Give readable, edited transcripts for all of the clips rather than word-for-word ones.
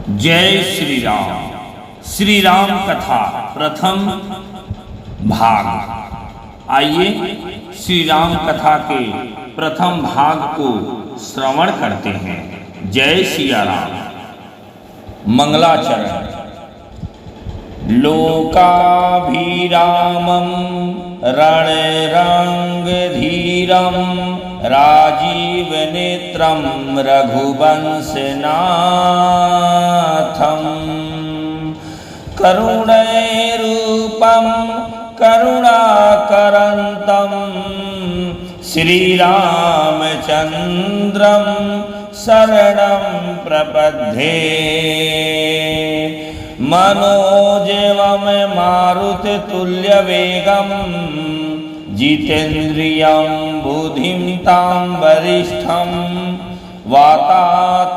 जय श्री राम। श्री राम कथा प्रथम भाग। आइए श्री राम कथा के प्रथम भाग को श्रवण करते हैं। जय सिया राम। मंगलाचरण। लोकाभिरामं रणरंगधीरं राजीवनेत्रं रघुवंशनाथं करुणैरूपं करुणाकरन्तं श्रीरामचन्द्रं शरणं प्रपद्ये। मनोजवं मारुततुल्यवेगं जितेन्द्रियं बुद्धिं तां वरिष्ठं वातात्मजं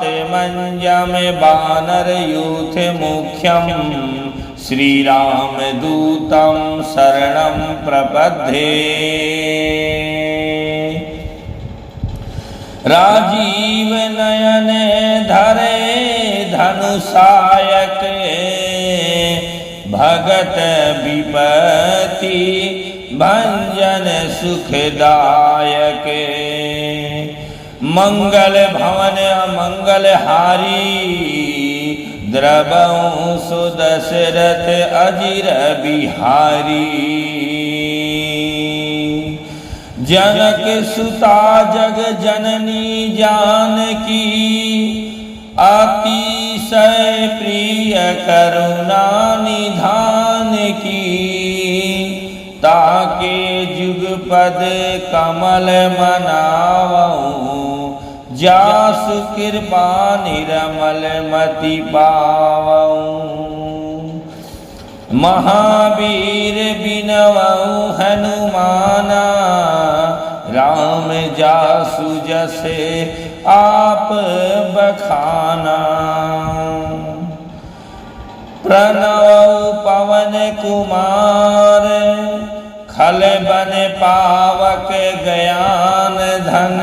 वानरयूथमुख्यं श्रीरामदूतं शरणं प्रपद्ये। राजीव नयन धरे धनुषायक भगत विपत्ति भंजन सुखदायक। मंगल भवन मंगलहारी द्रवं सुदशरथ अजिर बिहारी। जनक सुता जग जननी जानकी अतिशय प्रिय करुणा निधान की। ताके जुगपद कमल मनावऊं जासु कृपा निरमल मति पावऊं। महावीर बिनवऊं हनुमाना राम जासु जसे आप बखाना। प्रणव पवन कुमार खल बन पावक ज्ञान धन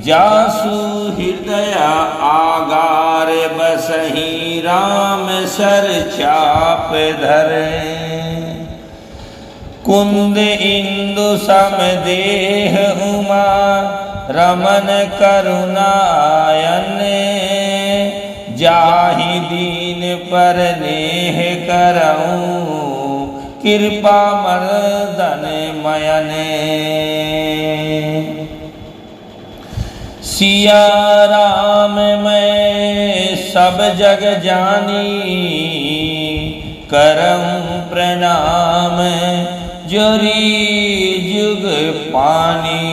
जासु हृदय आगार बसहि राम सर चाप धरे। कुंद इंदु समदेह उमा रमन करुणायन जाहि दीन पर नेह करऊं कृपा मर्दन मयन। सिया राम मैं सब जग जानी करऊं प्रणाम जोरी जुग पानी।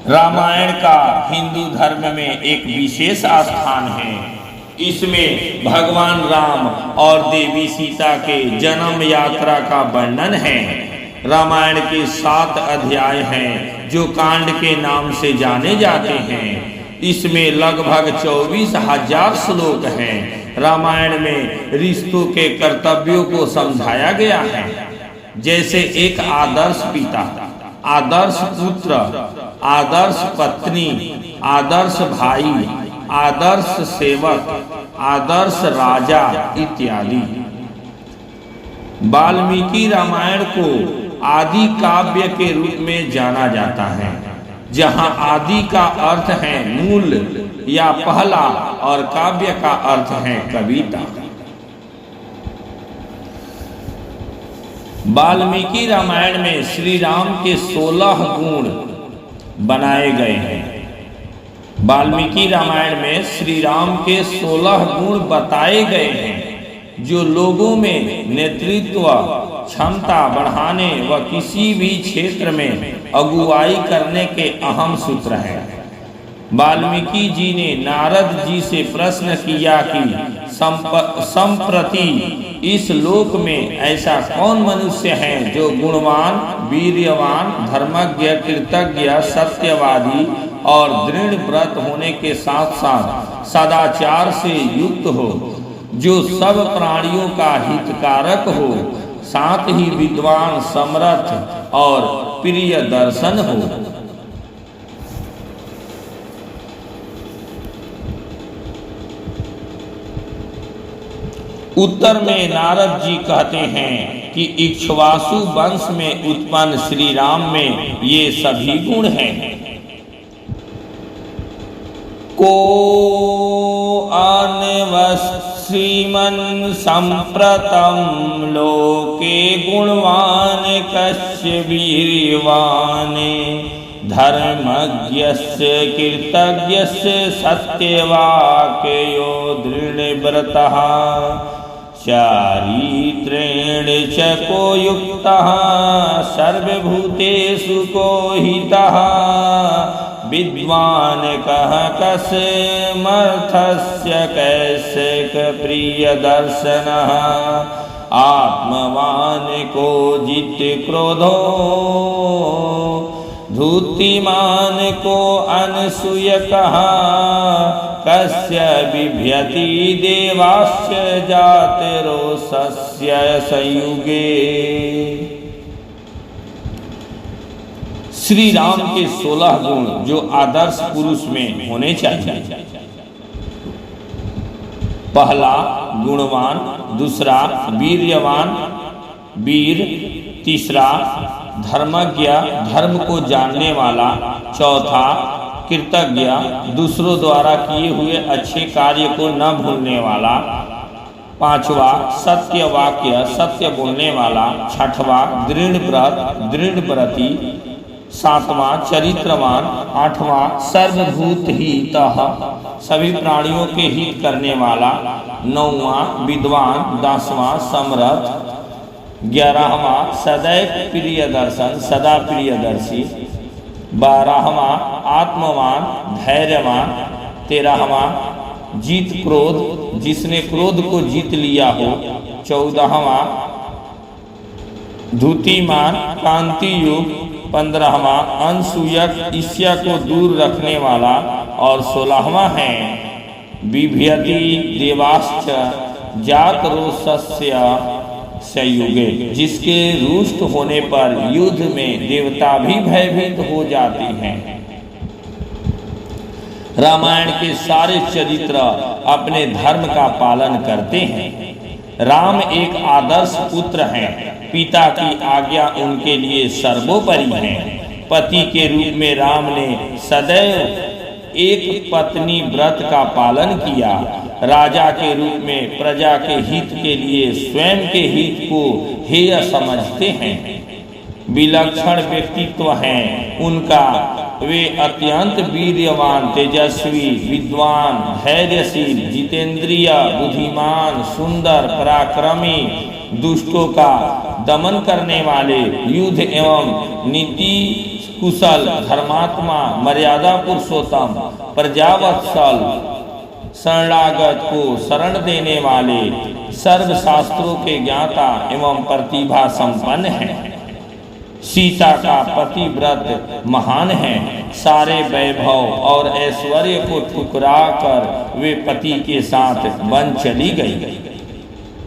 रामायण का हिंदू धर्म में एक विशेष स्थान है। इसमें भगवान राम और देवी सीता के जन्म यात्रा का वर्णन है। रामायण के 7 अध्याय हैं जो कांड के नाम से जाने जाते हैं। इसमें लगभग 24,000 श्लोक हैं। रामायण में रिश्तों के कर्तव्यों को समझाया गया है, जैसे एक आदर्श पिता, आदर्श पुत्र, आदर्श पत्नी, आदर्श भाई, आदर्श सेवक, आदर्श राजा इत्यादि। वाल्मीकि रामायण को आदि काव्य के रूप में जाना जाता है, जहां आदि का अर्थ है मूल या पहला और काव्य का अर्थ है कविता। वाल्मीकि रामायण में श्री राम के 16 गुण बनाए गए हैं। वाल्मीकि रामायण में श्री राम के 16 गुण बताए गए हैं जो लोगों में नेतृत्व क्षमता बढ़ाने व किसी भी क्षेत्र में अगुवाई करने के अहम सूत्र हैं। वाल्मीकि जी ने नारद जी से प्रश्न किया कि संप्रति इस लोक में ऐसा कौन मनुष्य है जो गुणवान, वीर्यवान, धर्मज्ञ, कृतज्ञ, सत्यवादी और दृढ़ व्रत होने के साथ साथ सदाचार से युक्त हो, जो सब प्राणियों का हितकारक हो, साथ ही विद्वान, समर्थ और प्रिय दर्शन हो। उत्तर में नारद जी कहते हैं कि इक्ष्वाकु वंश में उत्पन्न श्री राम में ये सभी गुण हैं। को अन्वश्रीमन् संप्रतम लोके गुणवान कस्य वीर्यवान धर्मज्ञस्य कृतज्ञस्य सत्यवाक्यो दृढव्रतः चारित्रेण च को युक्तः सर्वभूतेषु को हितः विद्वान् कः कस्मर्थस्य कैसिक प्रियदर्शनः आत्मवान् को जित क्रोधो धूतिमान को अनसूयकः कस्य बिभ्यति देवास्य जातिरोषस्य संयुगे। श्री राम के 16 गुण जो आदर्श पुरुष में होने चाहिए। पहला गुणवान, दूसरा वीर्यवान वीर, तीसरा धर्मज्ञ धर्म को जानने वाला, चौथा कृतज्ञ दूसरों द्वारा किए हुए अच्छे कार्य को न भूलने वाला, पांचवा सत्य वाक्य सत्य बोलने वाला, छठवां दृढ़ व्रत दृढ़ व्रती, सातवां चरित्रवान, आठवां सर्वभूत हितः सभी प्राणियों के हित करने वाला, नौवां विद्वान, 10वां समर्थ, 11वां सदैव प्रिय दर्शन सदा प्रियदर्शी, 12वां आत्मवान धैर्यवान, 13वां जीत क्रोध जिसने क्रोध को जीत लिया हो, 14वां धूतिमान कांति युग, 15वां अनसूयक ईर्ष्या को दूर रखने वाला और 16वां है बिभ्यति देवाश्च जात रोषस्य संयुगे जिसके रुष्ट होने पर युद्ध में देवता भी भयभीत हो जाती हैं। रामायण के सारे चरित्र अपने धर्म का पालन करते हैं। राम एक आदर्श पुत्र हैं, पिता की आज्ञा उनके लिए सर्वोपरि है। पति के रूप में राम ने सदैव एक पत्नी व्रत का पालन किया। राजा के रूप में प्रजा के हित के लिए स्वयं के हित को हेय समझते हैं। विलक्षण व्यक्तित्व हैं उनका, वे अत्यंत वीर्यवान, तेजस्वी, विद्वान, धैर्यशील, जितेंद्रिय, बुद्धिमान, सुंदर, पराक्रमी, दुष्टों का दमन करने वाले, युद्ध एवं नीति कुशल, धर्मात्मा, मर्यादा पुरुषोत्तम, प्रजावत्सल, शरणागत को शरण देने वाले, सर्व शास्त्रों के ज्ञाता एवं प्रतिभा संपन्न हैं। सीता का पतिव्रत महान है। सारे वैभव और ऐश्वर्य को ठुकरा कर वे पति के साथ वन चली गई।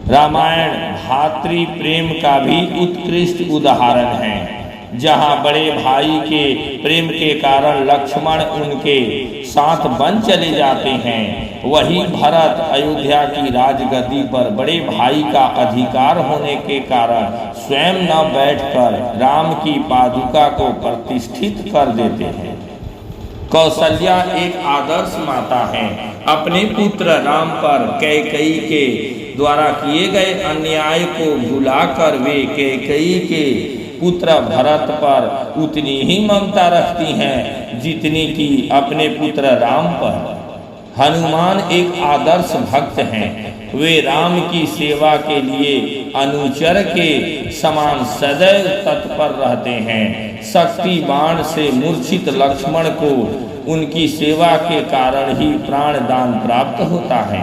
रामायण भातृ प्रेम का भी उत्कृष्ट उदाहरण है। जहाँ बड़े भाई के प्रेम के कारण लक्ष्मण उनके साथ वन चले जाते हैं, वही भरत अयोध्या की राजगद्दी पर बड़े भाई का अधिकार होने के कारण स्वयं न बैठकर राम की पादुका को प्रतिष्ठित कर देते हैं। कौशल्या एक आदर्श माता है। अपने पुत्र राम पर कैकेयी के द्वारा किए गए अन्याय को भुलाकर वे कैकेयी के पुत्र भरत पर उतनी ही ममता रखती हैं जितनी कि अपने पुत्र राम पर। हनुमान एक आदर्श भक्त हैं। वे राम की सेवा के लिए अनुचर के समान सदैव तत्पर रहते हैं। शक्ति बाण से मूर्छित लक्ष्मण को उनकी सेवा के कारण ही प्राण दान प्राप्त होता है।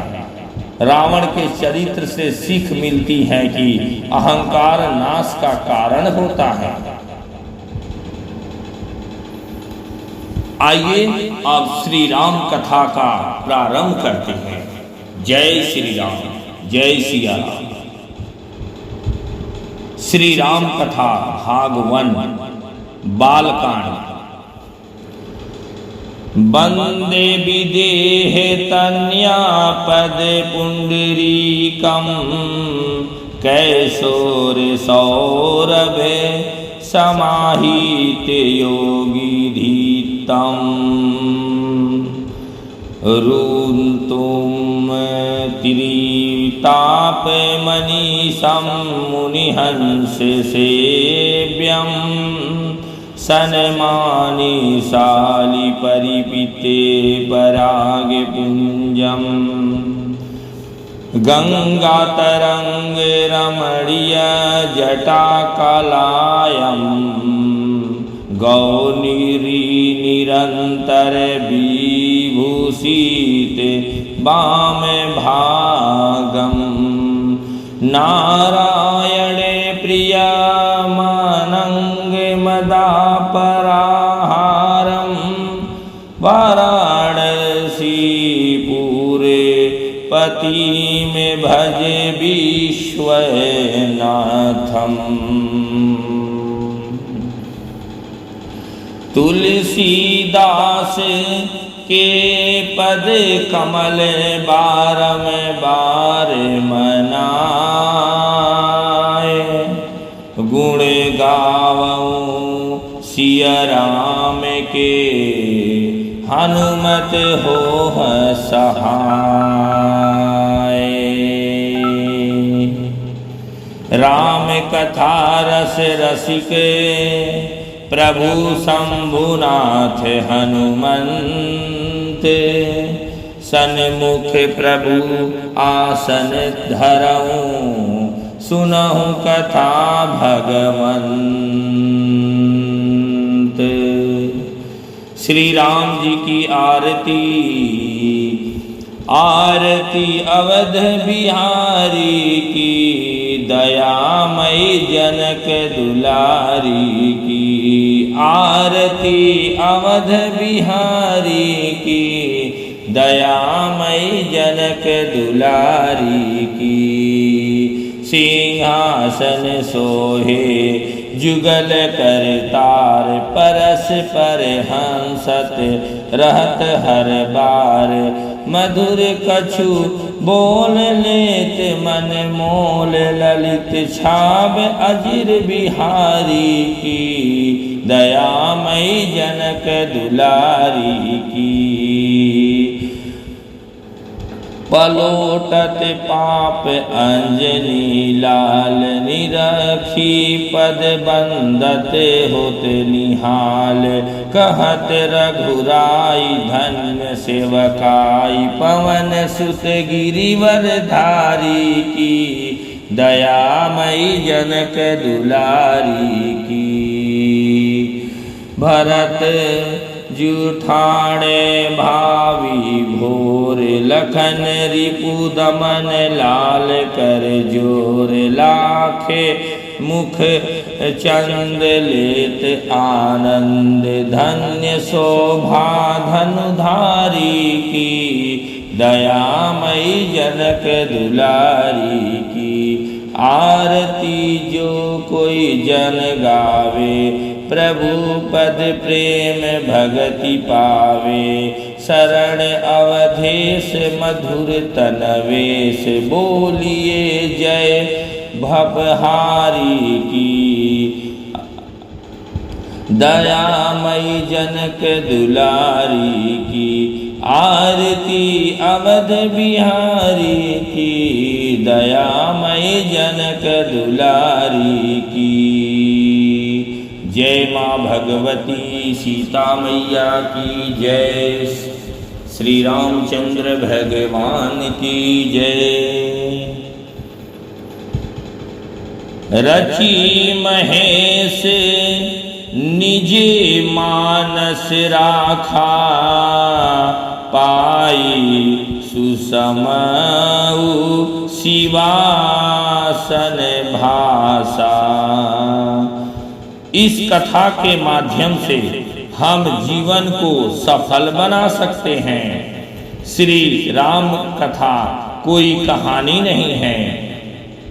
रावण के चरित्र से सीख मिलती है कि अहंकार नाश का कारण होता है। आइए अब श्री राम कथा का प्रारंभ करते हैं। जय श्री राम, जय सिया राम। श्री राम कथा भाग 1 बालकांड। वंदे विदेह तन्यापद पुंडरीकम कैशोर सौरभे समाहित योगी धीतम रुन्तुम त्रिताप मनीषं मुनिहंस सेव्यं सन्मानि शाली परिपिते पराग पुंजम गंगा तरंग रमणीय जटा कलायम गौनीरी निरंतर विभूषित वाम भागम नारायणे प्रियमानंग मदापराहारम वाराणसी पूरे पति में भज विश्वनाथम तुलसीदास के पद कमल बारम बार मनाए गुण गावऊं सिया राम के हनुमत हो सहाय। राम कथा रस रसिक प्रभु शंभुनाथ हनुमंत सन्मुख प्रभु आसन धरऊं सुनहु कथा भगवंत। श्री राम जी की आरती आरती अवध बिहारी की दयामयी जनक दुलारी की आरती अवध बिहारी की दयामयी जनक दुलारी की। सिंहासन सोहे जुगल कर तार परस पर हंसत रहत हर बार मधुर कछु बोल लेत मन मोल ललित छाब अजिर बिहारी की दयामयी जनक दुलारी की। पलोटत पाप अंजनी लाल निरखी पद बंदत होत निहाल कहत रघुराई धन्य सेवकाई पवन सुत गिरिवर धारी की दयामयी जनक दुलारी की। भरत जूठाणे भावी भोर लखन रिपु दमन लाल कर जोर लाखे मुख चंद लेत आनंद धन्य शोभा धनुधारी की दयामयी जनक दुलारी की। आरती जो कोई जन गावे प्रभु पद प्रेम भगति पावे शरण अवधेश मधुर तनवेश बोलिए जय भवहारी की दयामयी जनक दुलारी की। आरती अवध बिहारी की दयामयी जनक दुलारी की। जय माँ भगवती सीता मैया की जय। श्री रामचंद्र भगवान की जय। रची महेश निज मानस राखा पाई सुसमऊ शिवासन भाषा। इस कथा के माध्यम से हम जीवन को सफल बना सकते हैं। श्री राम कथा कोई कहानी नहीं है,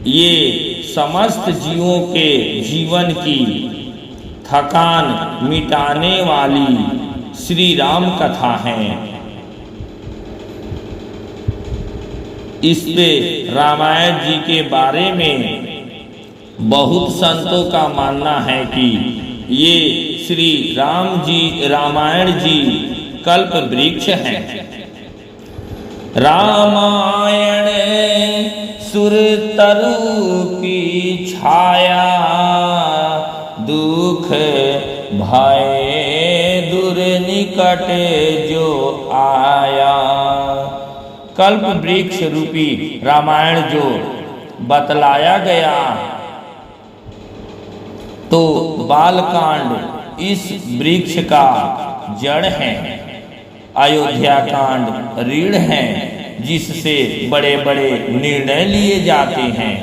ये समस्त जीवों के जीवन की थकान मिटाने वाली श्री राम कथा है। इस पे रामायण जी के बारे में बहुत संतों का मानना है कि ये श्री रामायण जी कल्प वृक्ष हैं। रामायण सुर तरु की छाया, दुख भय दूर निकट जो आया। कल्प वृक्ष रूपी रामायण जो बतलाया गया, तो बालकांड इस वृक्ष का जड़ है, अयोध्या कांड रीढ़ है, जिससे बड़े बड़े निर्णय लिए जाते हैं।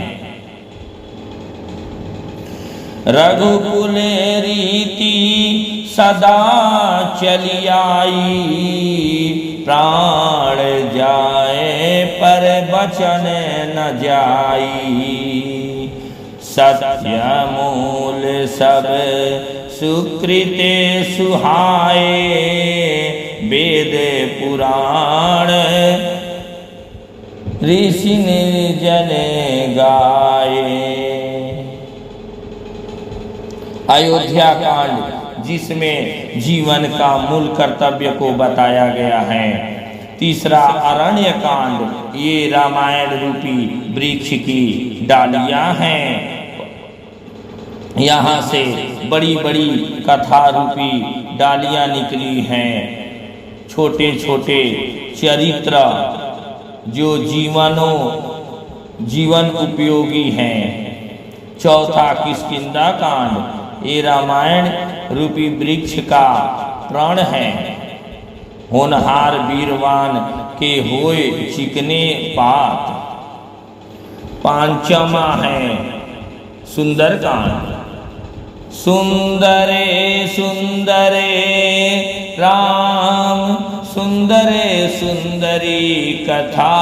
रघुकुल रीति सदा चली आई, प्राण जाए पर बचन न जाई। सत्य मूल सब सुकृते सुहाए, वेद पुराण ऋषि निर्जन गाए। अयोध्या कांड जिसमें जीवन का मूल कर्तव्य को बताया गया है। तीसरा अरण्य कांड, ये रामायण रूपी वृक्ष की डालियां हैं। यहाँ से बड़ी बड़ी कथा रूपी डालियां निकली हैं। छोटे छोटे चरित्र जो जीवन उपयोगी हैं। चौथा किष्किंधा कांड, ये रामायण रूपी वृक्ष का प्रण है। होनहार वीरवान के होए चिकने पात। पांचवा है सुंदरकांड। सुंदरे सुंदरे राम, सुंदरे सुंदरी कथा,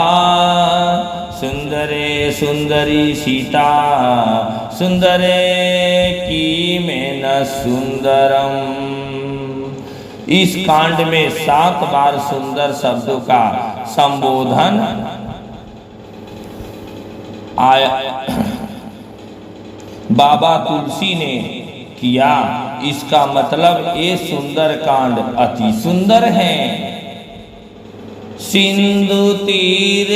सुंदरे सुंदरी सीता, सुंदरे की में न सुंदरम। इस कांड में 7 बार सुंदर शब्दों का संबोधन आया। बाबा तुलसी ने किया। इसका मतलब ये सुंदर कांड अति सुंदर है। सिंधु तीर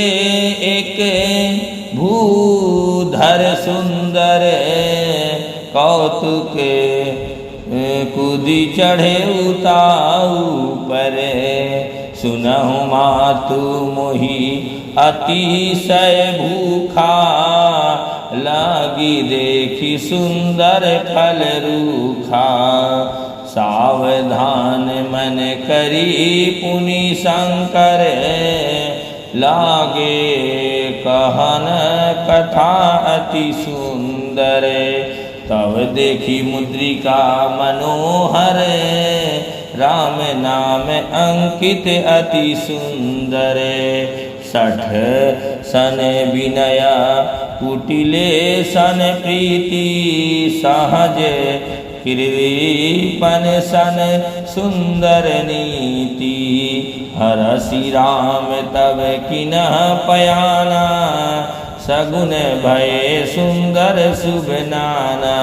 एक भूधर सुंदर, कौतुक कूदी चढ़े उताऊ पर। सुनहु मातु मोहि अतिशय भूखा, लागी देखी सुंदर फल रूखा। सावधान मन करी पुनि शंकर, लागे कहन कथा अति सुंदर। तब देखी मुद्रिका मनोहर, राम नाम अंकित अति सुंदर। 60 सन विनया कुटिले सन प्रीति, सहज कृपन सन सुंदर नीति। हरसि राम तब किन्ह पयाना, सगुन भय सुंदर शुभ नाना।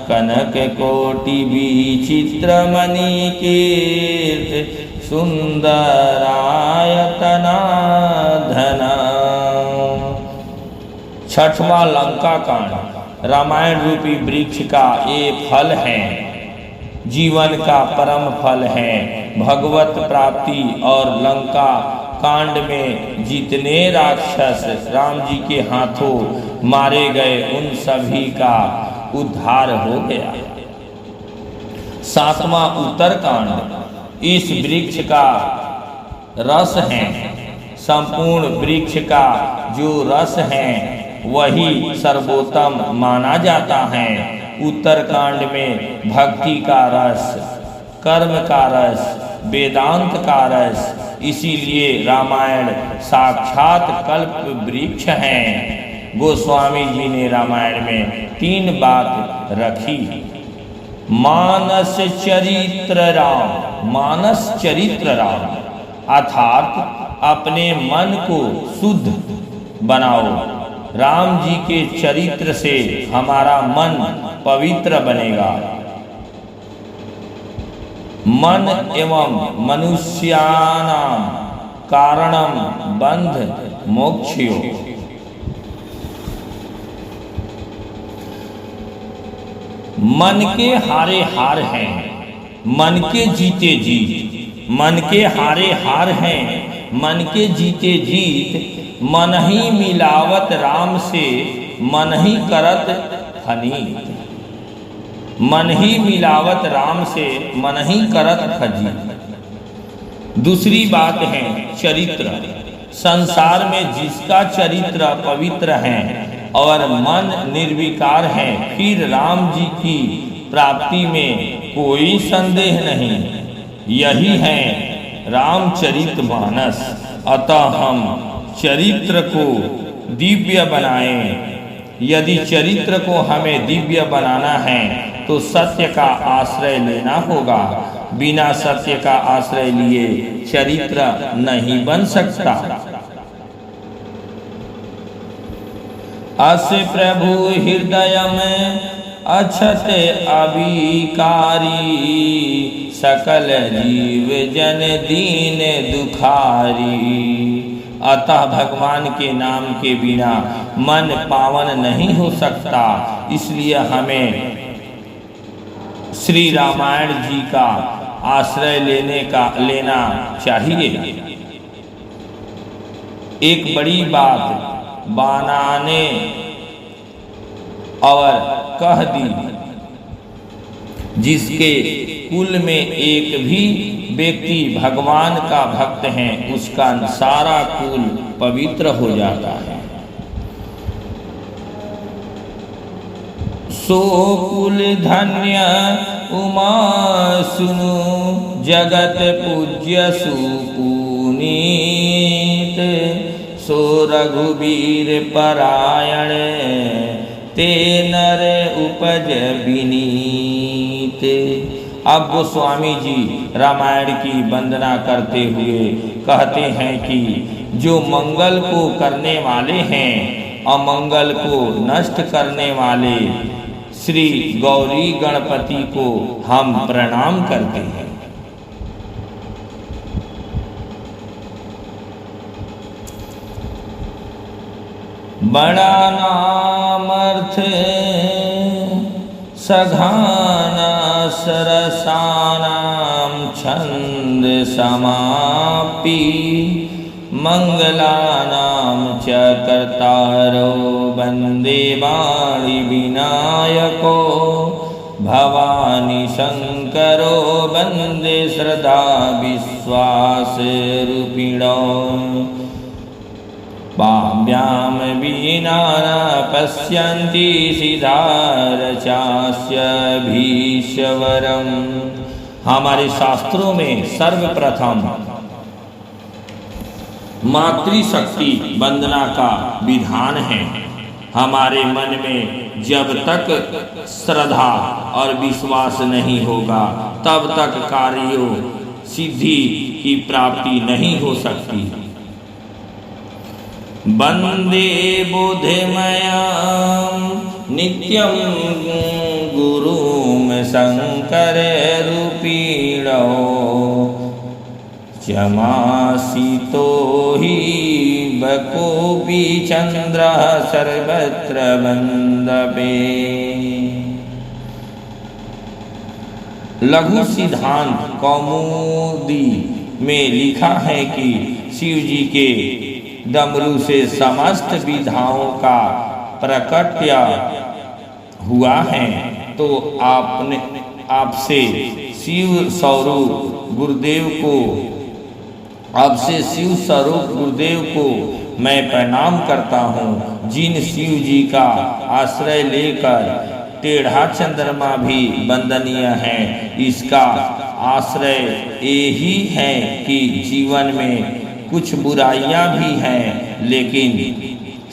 कनक कोटि विचित्र मणि कीर्त, सुंदरायतना धना। छठवां लंका कांड, रामायण रूपी वृक्ष का ये फल है, जीवन का परम फल है, भगवत प्राप्ति। और लंका कांड में जितने राक्षस राम जी के हाथों मारे गए, उन सभी का उद्धार हो गया। 7वां उत्तरकांड, इस वृक्ष का रस है, संपूर्ण वृक्ष का जो रस है वही सर्वोत्तम माना जाता है। उत्तरकांड में भक्ति का रस, कर्म का रस, वेदांत का रस, इसीलिए रामायण साक्षात कल्प वृक्ष है। गोस्वामी जी ने रामायण में 3 बात रखी। मानस चरित्र राम, मानस चरित्र राम, अर्थात अपने मन को शुद्ध बनाओ। राम जी के चरित्र से हमारा मन पवित्र बनेगा। मन एवं मनुष्याणां कारणम बंध मोक्षयो। मन के हारे हार हैं, मन के जीते जीत। मन के हारे हार हैं, मन के जीते जीत। मन ही मिलावत राम से, मन ही करत फनीत। मन ही मिलावत राम से, मन ही करत फजीत। दूसरी बात है चरित्र। संसार में जिसका चरित्र पवित्र है और मन निर्विकार है, फिर राम जी की प्राप्ति में कोई संदेह नहीं। यही है रामचरितमानस। अतः हम चरित्र को दिव्य बनाएं। यदि चरित्र को हमें दिव्य बनाना है तो सत्य का आश्रय लेना होगा। बिना सत्य का आश्रय लिए चरित्र नहीं बन सकता। अस प्रभु हृदय में अछत अभिकारी, सकल जीव जन दीन दुखारी। अतः भगवान के नाम के बिना मन पावन नहीं हो सकता। इसलिए हमें श्री रामायण जी का आश्रय लेना चाहिए। एक बड़ी बात बनाने और कह दी, जिसके कुल में एक भी व्यक्ति भगवान का भक्त है, उसका सारा कुल पवित्र हो जाता है। सो कुल धन्य उमा सुनु, जगत पूज्य सुपुनीत। सो रघुबीर परायण, ते नर उपज विनीत। अब गोस्वामी जी रामायण की वंदना करते हुए कहते हैं कि जो मंगल को करने वाले हैं, अमंगल को नष्ट करने वाले श्री गौरी गणपति को हम प्रणाम करते हैं। बड़ा नामर्थ सघाना सरसानाम छंद समापि, मंगलानाम च कर्तारो वंदे वाणी विनायको। भवानी शंकरो वंदे श्रद्धा विश्वास रूपिणो। पाव्याम वीणा न पश्यन्ति सिद्धार्चास्य भीष्वरम। हमारे शास्त्रों में सर्वप्रथम मातृशक्ति वंदना का विधान है। हमारे मन में जब तक श्रद्धा और विश्वास नहीं होगा, तब तक कार्यों सिद्धि की प्राप्ति नहीं हो सकती। वंदे बुद्धिमयां नित्यं गुरुं शंकर रूपिणो। क्षमासितो हि बकोपि चंद्रः सर्वत्र वंदते। लघु सिद्धांत कौमुदी में लिखा है कि शिव जी के डमरू से समस्त विधाओं का प्रकट्य हुआ है। तो आपसे शिव स्वरूप गुरुदेव को मैं प्रणाम करता हूँ। जिन शिव जी का आश्रय लेकर टेढ़ा चंद्रमा भी वंदनीय है, इसका आश्रय यही है कि जीवन में कुछ बुराइयां भी हैं, लेकिन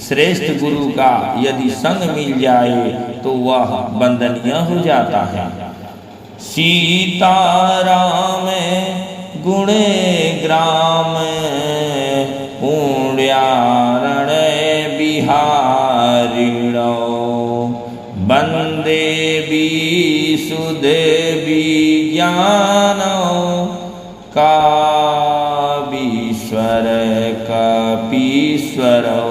श्रेष्ठ गुरु का यदि संग मिल जाए तो वह वंदनीय हो जाता है। सीताराम गुणे ग्राम पुण्यारण बिहारिणो वंदे विशुद्धे विज्ञानो कावीश्वर कपीश्वरो।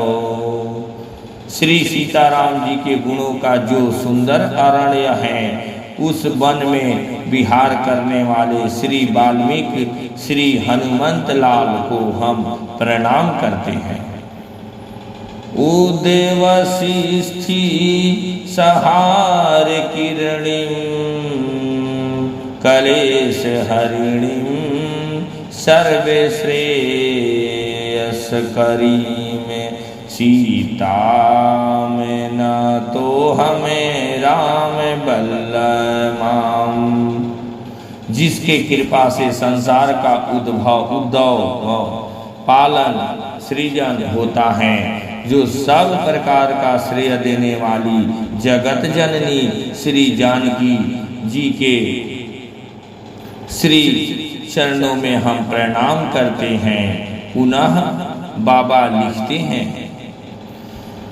श्री सीताराम जी के गुणों का जो सुंदर अरण्य है, उस वन में विहार करने वाले श्री वाल्मीकि श्री हनुमंत लाल को हम प्रणाम करते हैं। उदेवसिस्थि सहार किरणिं कलेश हरिणीं सर्वे श्रेयस्करी में सीता में न तो हमें राम बल्लमाम। जिसके कृपा से संसार का उद्भव पालन सृजन होता है, जो सब प्रकार का श्रेय देने वाली जगत जननी श्री जानकी जी के श्री चरणों में हम प्रणाम करते हैं। पुनः बाबा लिखते हैं,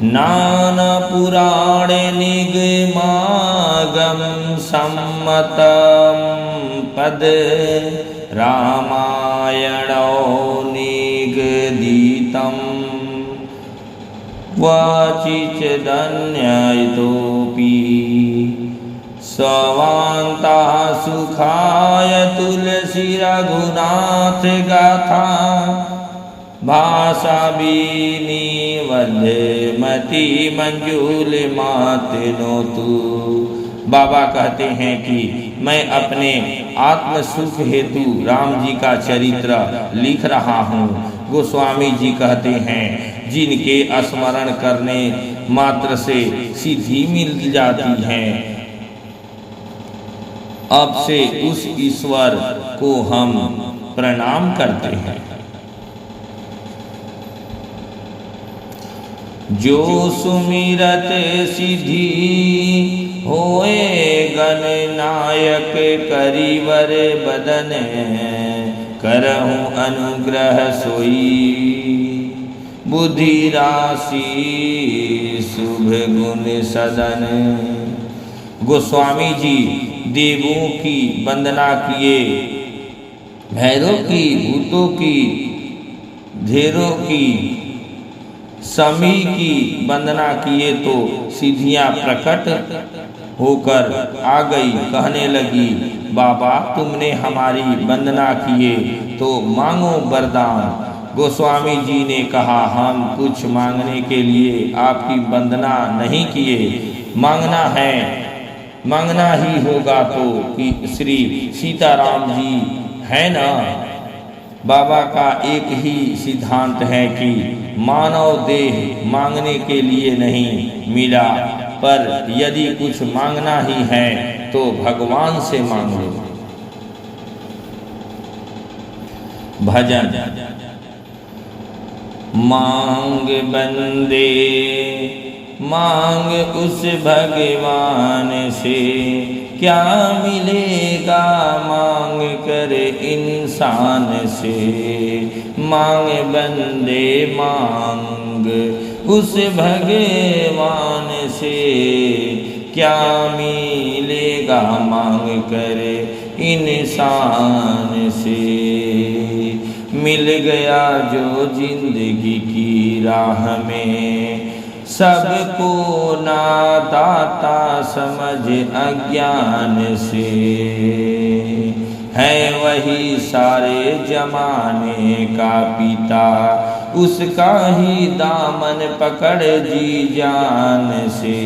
नाना पुराणे निगमागम सम्मतम पद रामायणो निगदितम वाचिचदन्यतोऽपि स्वान्ता सुखाय तुलसी रघुनाथ गाथा भाषा मति मंजूल मातनोतु। बाबा कहते हैं कि मैं अपने आत्म सुख हेतु राम जी का चरित्र लिख रहा हूँ। गोस्वामी जी कहते हैं, जिनके स्मरण करने मात्र से सिद्धि मिल जाती है, अब से उस ईश्वर को हम प्रणाम करते हैं। जो सुमिरत सिद्धि होए गणनायक करिवर बदन करहु अनुग्रह सोई बुद्धि राशि शुभ गुण सदन। गोस्वामी जी देवों की वंदना किए, भैरव की, भूतों की, धेरों की, समी की वंदना किए तो सिद्धियां प्रकट होकर आ गई। कहने लगी, बाबा तुमने हमारी वंदना किए तो मांगो वरदान। गोस्वामी जी ने कहा, हम कुछ मांगने के लिए आपकी वंदना नहीं किए, मांगना है, मांगना ही होगा तो कि श्री सीताराम जी है ना। बाबा का एक ही सिद्धांत है कि मानव देह मांगने के लिए नहीं मिला, पर यदि कुछ मांगना ही है तो भगवान से मांग लो। भजन मांग बंदे मांग उस भगवान से, क्या मिलेगा मांग कर इंसान से। मांग बंदे मांग उस भगवान से, क्या मिलेगा मांग कर इंसान से। मिल गया जो जिंदगी की राह में, सबको ना दाता समझ अज्ञान से। है वही सारे जमाने का पिता, उसका ही दामन पकड़ जी जान से।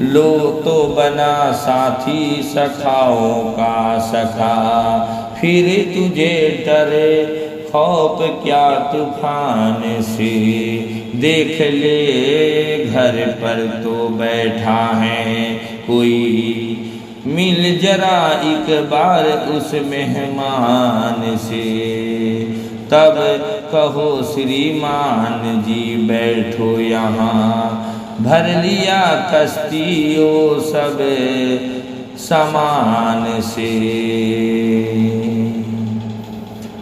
लो तो बना साथी सखाओं का सखा, फिर तुझे डरे खौफ क्या तूफान से। देख ले घर पर तो बैठा है कोई, मिल जरा एक बार उस मेहमान से। तब कहो श्रीमान जी बैठो यहाँ, भर लिया कश्तियों सब समान से।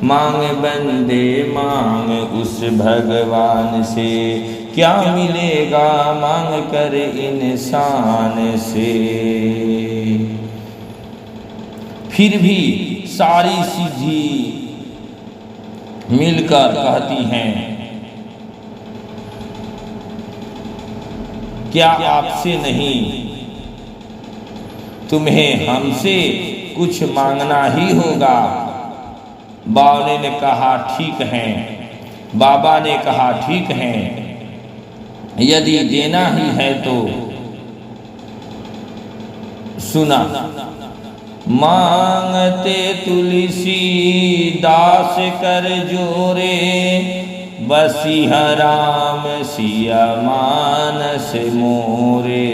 मांग बंदे मांग उस भगवान से, क्या मिलेगा मांग कर इंसान से। फिर भी सारी सिद्धि मिलकर कहती हैं, क्या आपसे नहीं, तुम्हें हमसे कुछ मांगना ही होगा। बावले ने कहा ठीक है, बाबा ने कहा ठीक है, यदि देना ही है तो सुना। मांगते तुलसी दास कर जोरे, बसिहा राम सिया मानस मोरे।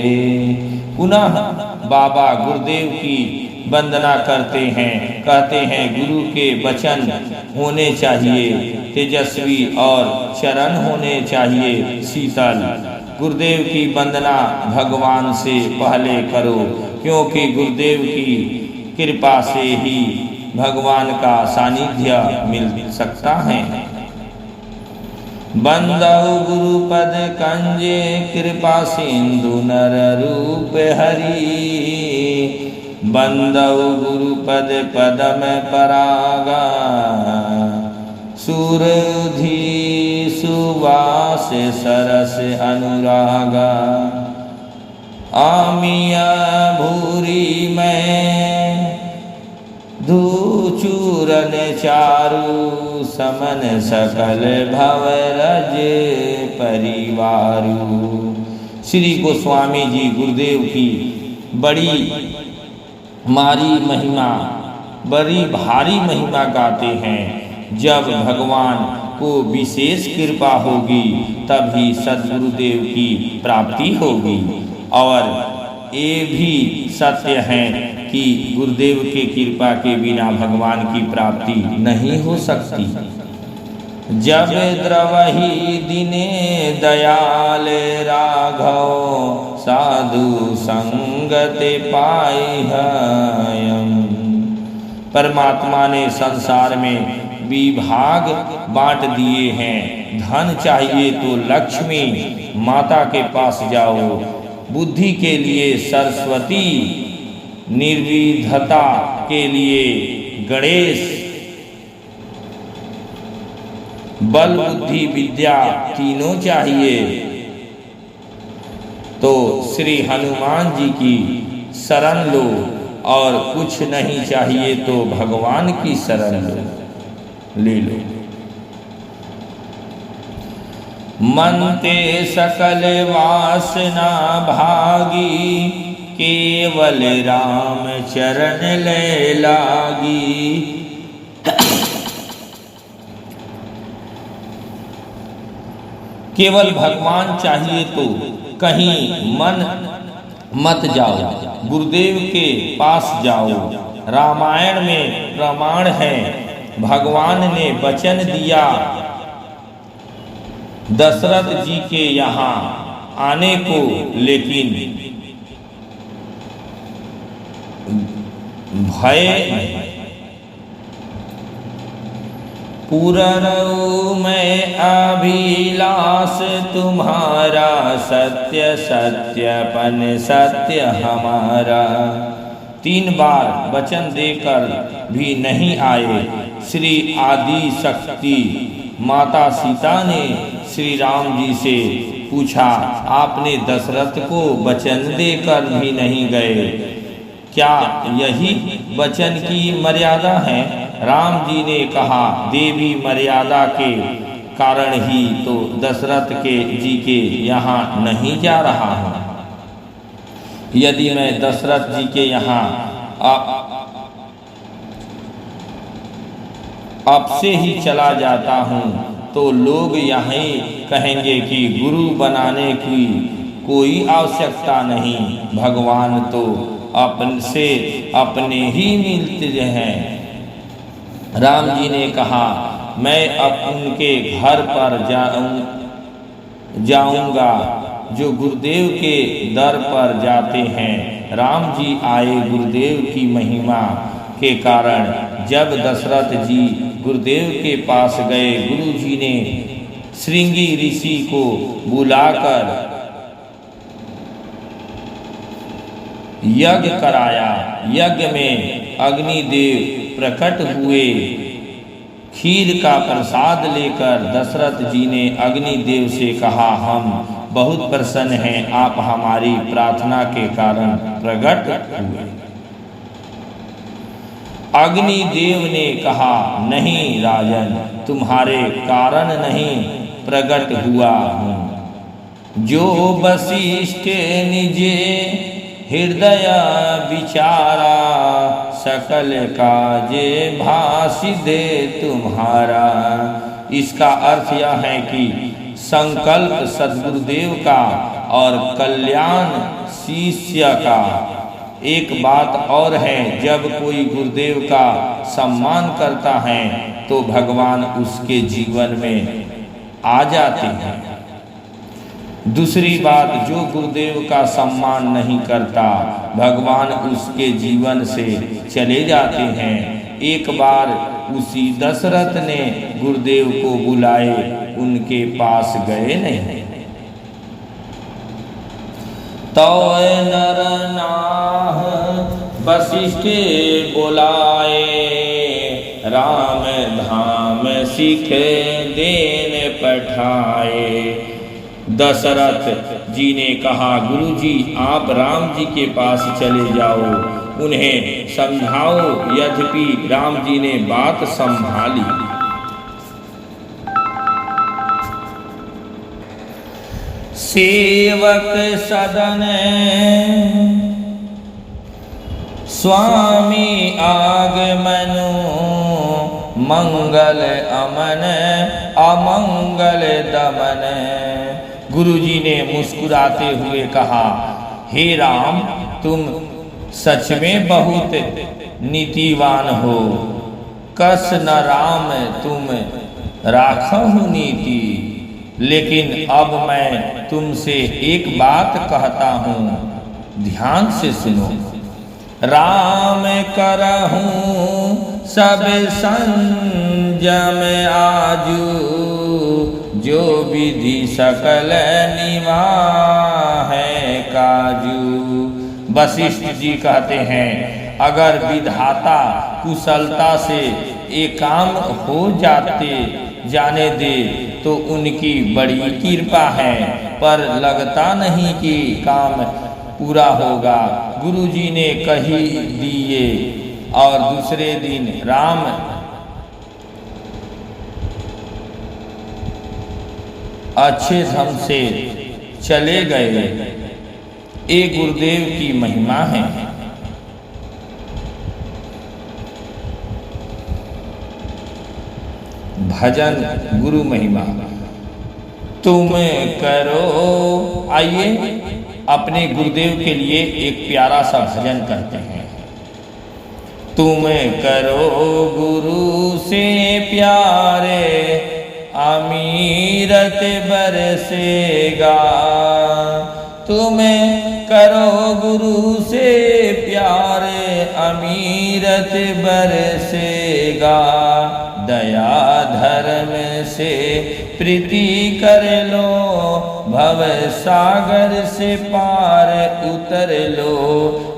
पुनः बाबा गुरुदेव की वंदना करते हैं, कहते हैं गुरु के वचन होने चाहिए तेजस्वी और चरण होने चाहिए शीतल। गुरुदेव की वंदना भगवान से पहले करो, क्योंकि गुरुदेव की कृपा से ही भगवान का सानिध्य मिल सकता है। बंदौ गुरुपद कंजे, कृपा सिंधु नर रूप हरि। बंदौ गुरुपद पदम परागा, सुरधि सुवास सरस अनुरागा। आमिया भूरी में धूचूरन चारु, समन सकल भवरज परिवारु। श्री गोस्वामी जी गुरुदेव की बड़ी भारी महिमा गाते हैं। जब भगवान को विशेष कृपा होगी तभी सद्गुरुदेव की प्राप्ति होगी। और ये भी सत्य है कि गुरुदेव के कृपा के बिना भगवान की प्राप्ति नहीं हो सकती। जब द्रवहि दिने दयाल राघव, साधु संगति पाइहयम्। परमात्मा ने संसार में विभाग बांट दिए हैं। धन चाहिए तो लक्ष्मी माता के पास जाओ, बुद्धि के लिए सरस्वती, निर्विधता के लिए गणेश, बल बुद्धि विद्या तीनों चाहिए तो श्री हनुमान जी की शरण लो, और कुछ नहीं चाहिए तो भगवान की शरण ले लो। मन ते सकल वासना भागी, केवल राम चरण ले लागी। केवल भगवान चाहिए तो कहीं मन मत जाओ, गुरुदेव के पास जाओ। रामायण में प्रमाण है, भगवान ने वचन दिया दशरथ जी के यहाँ आने को, लेकिन भय पुररऊ में अभिलाष तुम्हारा, सत्य सत्यपन सत्य हमारा। 3 बार वचन देकर भी नहीं आए। श्री आदि शक्ति माता सीता ने श्री राम जी से पूछा, आपने दशरथ को वचन देकर भी नहीं गए, क्या यही वचन की मर्यादा है? राम जी ने कहा, देवी मर्यादा के कारण ही तो दशरथ के जी के यहाँ नहीं जा रहा हूँ। यदि मैं दशरथ जी के यहाँ अब से ही चला जाता हूँ तो लोग यही कहेंगे कि गुरु बनाने की कोई आवश्यकता नहीं, भगवान तो अपन से अपने ही मिलते हैं। राम जी ने कहा, मैं अब उनके घर पर जाऊंगा जो गुरुदेव के दर पर जाते हैं। राम जी आए गुरुदेव की महिमा के कारण। जब दशरथ जी गुरुदेव के पास गए, गुरु जी ने श्रृंगी ऋषि को बुलाकर यज्ञ कराया। यज्ञ में अग्निदेव प्रकट हुए। खीर का प्रसाद लेकर दशरथ जी ने अग्निदेव से कहा, हम बहुत प्रसन्न हैं, आप हमारी प्रार्थना के कारण प्रकट हुए। अग्निदेव ने कहा, नहीं राजन, तुम्हारे कारण नहीं प्रकट हुआ हूँ। जो वशिष्ठ निजे हृदय विचारा, सकल काजे भाषि दे तुम्हारा। इसका अर्थ यह है कि संकल्प सद्गुरुदेव का और कल्याण शिष्य का। एक बात और है, जब कोई गुरुदेव का सम्मान करता है तो भगवान उसके जीवन में आ जाते हैं। दूसरी बात, जो गुरुदेव का सम्मान नहीं करता, भगवान उसके जीवन से चले जाते हैं। एक बार उसी दशरथ ने गुरुदेव को बुलाए, उनके पास गए नहीं। तो नर नाह वशिष्ठ बुलाए, राम धाम सिख देन पठाए। दशरथ जी ने कहा, गुरु जी आप राम जी के पास चले जाओ, उन्हें समझाओ। यद्यपि राम जी ने बात संभाली। सेवक सदन स्वामी आगमनु, मंगल अमन अमंगल दमन। गुरुजी ने मुस्कुराते हुए कहा, हे राम, तुम सच में बहुत नीतिवान हो। कस न राम तुम राखहु नीति। लेकिन अब मैं तुमसे एक बात कहता हूँ, ध्यान से सुनो। राम करहूँ सब संजम आजू, जो विधि सकल निवाहे काजू। वशिष्ठ जी कहते हैं, अगर विधाता कुशलता से एक काम हो जाने दे तो उनकी बड़ी कृपा है, पर लगता नहीं कि काम पूरा होगा। गुरु जी ने कही दिए और दूसरे दिन राम अच्छे ढंग से चले गए। एक गुरुदेव की महिमा है। भजन गुरु महिमा तुम करो। आइए अपने गुरुदेव के लिए एक प्यारा सा भजन करते हैं। तुम करो गुरु से प्यारे, अमीरत बरसेगा। तुम करो गुरु से प्यारे, अमीरत बरसेगा। दया धर्म से प्रीति कर लो, भव सागर से पार उतर लो।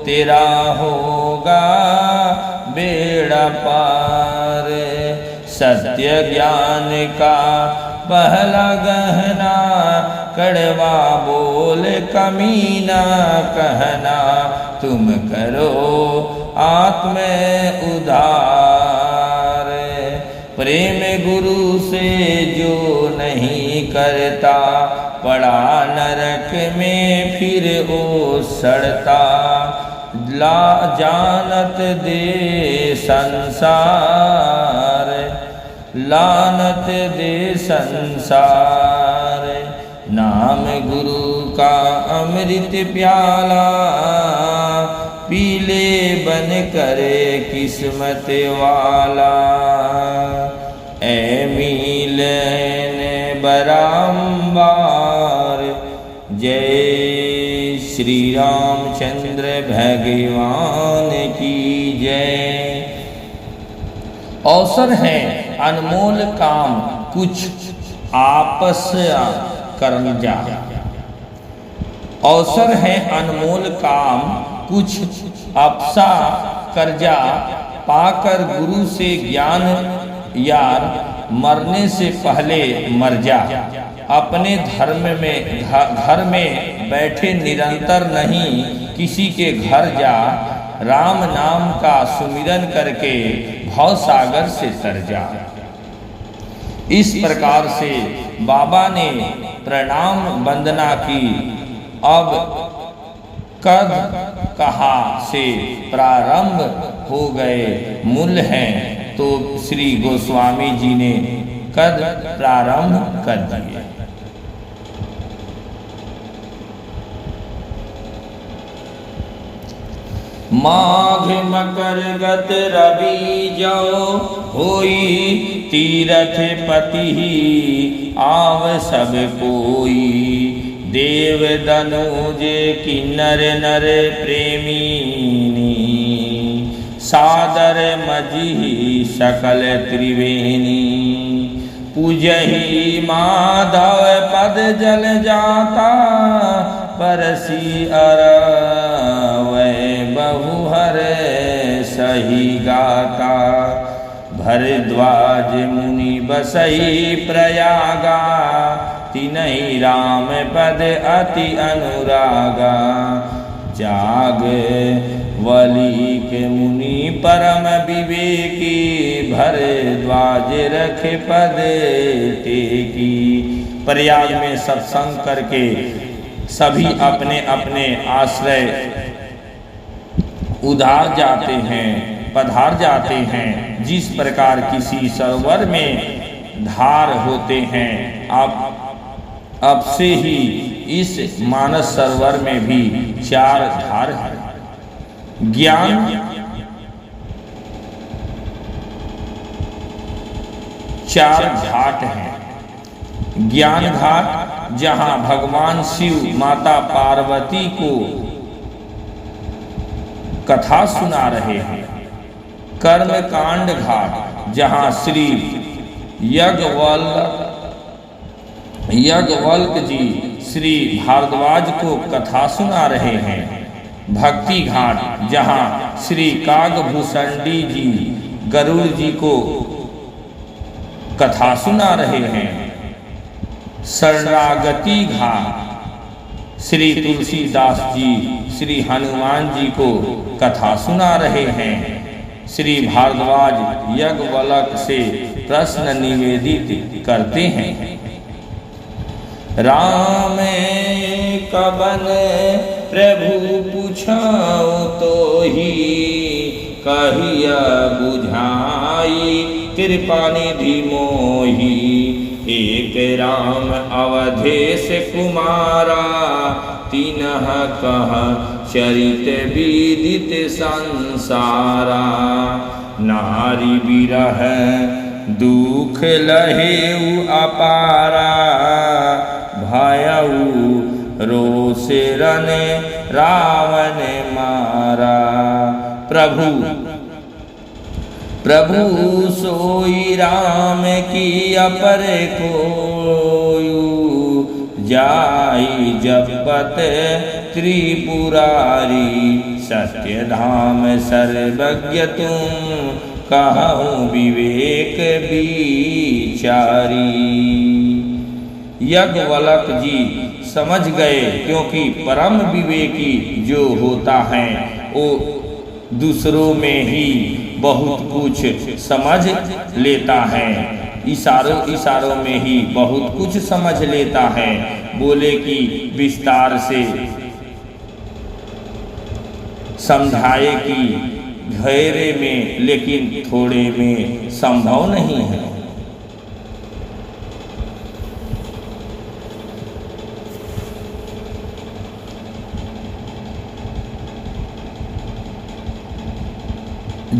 तेरा होगा बेड़ा पार। सत्य ज्ञान का पहला गहना, कड़वा बोल कमीना कहना। तुम करो आत्म उदार। प्रेम गुरु से जो नहीं करता, पड़ा नरक में फिर वो सड़ता। ला जानत दे संसार, लानत दे संसार। नाम गुरु का अमृत प्याला, पीले बन करे किस्मत वाला। ऐ मिलन बारंबार। जय श्री रामचंद्र भगवान की जय। अवसर है अनमोल काम कुछ आपस कर्म जा। अवसर है अनमोल काम कुछ आपसा कर्जा, पाकर गुरु से ज्ञान यार मरने से पहले मर जा। अपने धर्म में घर में बैठे निरंतर नहीं किसी के घर जा। राम नाम का सुमिरन करके भव सागर से तर जा। इस प्रकार से बाबा ने प्रणाम वंदना की। अब कद कहा से प्रारंभ हो गए मूल हैं, तो श्री गोस्वामी जी ने कद प्रारंभ कर दिए। माघ मकर गत रवि जो होई, तीरथ पति आव सब कोई। देव दनुज किन्नर नर प्रेमीनी, सादर मजी सकल त्रिवेणी। पूजहि माधव पद जल जाता, परसी अरवै बहुहर सही गाता। भरद्वाज मुनि बसई प्रयागा, तिनहि राम पद अति अनुरागा। जाग वली के मुनि परम विवेकी, भरद्वाज रखे पद टेकी। प्रयाग में सत्संग करके सभी अपने अपने आश्रय उधार जाते हैं, पधार जाते हैं। जिस प्रकार किसी सरोवर में धार होते हैं, अब से ही इस मानस सरोवर में भी 4 धार हैं। ज्ञान, चार घाट हैं। ज्ञान घाट जहां भगवान शिव माता पार्वती को कथा सुना रहे हैं। कर्म कांड घाट जहां श्री यज्ञवल्क जी श्री भारद्वाज को कथा सुना रहे हैं। भक्ति घाट जहां श्री कागभूषणी जी गरुड़ जी को कथा सुना रहे हैं। शरणागति घाट श्री तुलसीदास जी श्री हनुमान जी को कथा सुना रहे हैं। श्री भारद्वाज यज्ञवल्क से प्रश्न निवेदित करते हैं। राम कबन प्रभु पूछाओ तो ही, कहिया बुझाई कृपा निधि मोही। एक राम अवधेश कुमारा, तिनह कह चरित विदित संसारा। नारी बिरह दुख लहेउ अपारा, भयउ रोष रन रावण मारा। प्रभु सोई राम की अपर कोयु, जाई जपत त्रिपुरारी। सत्य धाम सर्वज्ञ तुम, कहूँ विवेक विचारी। यज्ञवल्क जी समझ गए, क्योंकि परम विवेकी जो होता है वो दूसरों में ही बहुत कुछ समझ लेता है। इशारों में ही बहुत कुछ समझ लेता है। बोले कि विस्तार से समझाए कि घेरे में, लेकिन थोड़े में संभव नहीं है।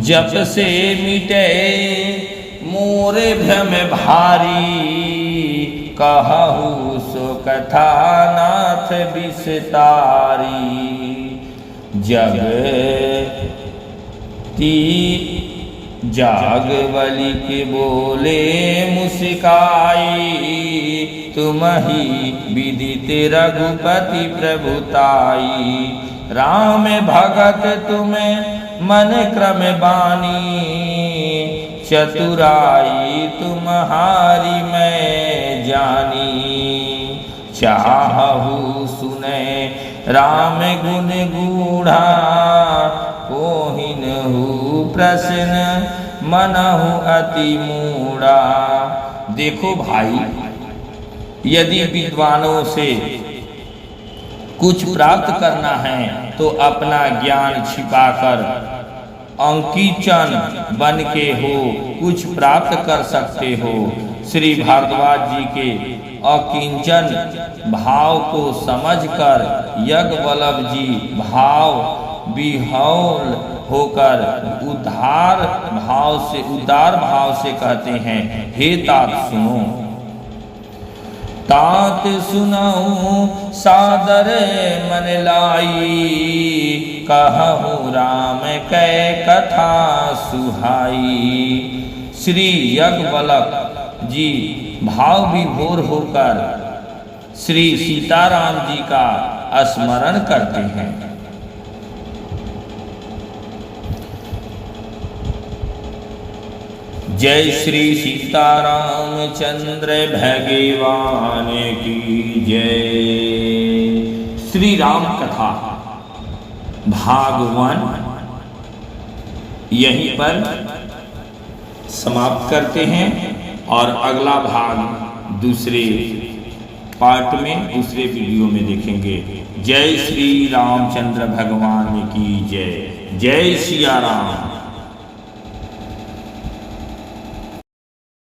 जब से मिटे मोरे भ्रम भारी, कहूँ सो कथा नाथ विस्तारी। जब ती जागवली के बोले मुस्काई, तुम ही विदित रघुपति प्रभुताई। राम भगत तुम्हें मन क्रम बानी, चतुराई तुम्हारी मैं जानी। चाहु सुने राम गुण गूढ़ा, कोहिनहु प्रश्न मनहु अति मूढ़ा। देखो भाई, यदि विद्वानों से कुछ प्राप्त करना है तो अपना ज्ञान छिपाकर अंकीचन बन के हो कुछ प्राप्त कर सकते हो। श्री भारद्वाज जी के अकिंचन भाव को समझकर यज्ञवल्लभ जी भाव विह्वल होकर उदार भाव से कहते हैं, हे तात सुनो। तात सुनऊ सादर मन लाई, कहूँ राम कै कथा सुहाई। श्री यज्ञवल्लभ जी भाव विभोर होकर श्री सीताराम जी का स्मरण करते हैं। जय श्री सीताराम चंद्र भगवान की जय। श्री राम कथा भाग 1 यहीं पर समाप्त करते हैं और अगला भाग दूसरे पार्ट में दूसरे वीडियो में देखेंगे। जय श्री रामचंद्र भगवान की जय। जय सिया राम।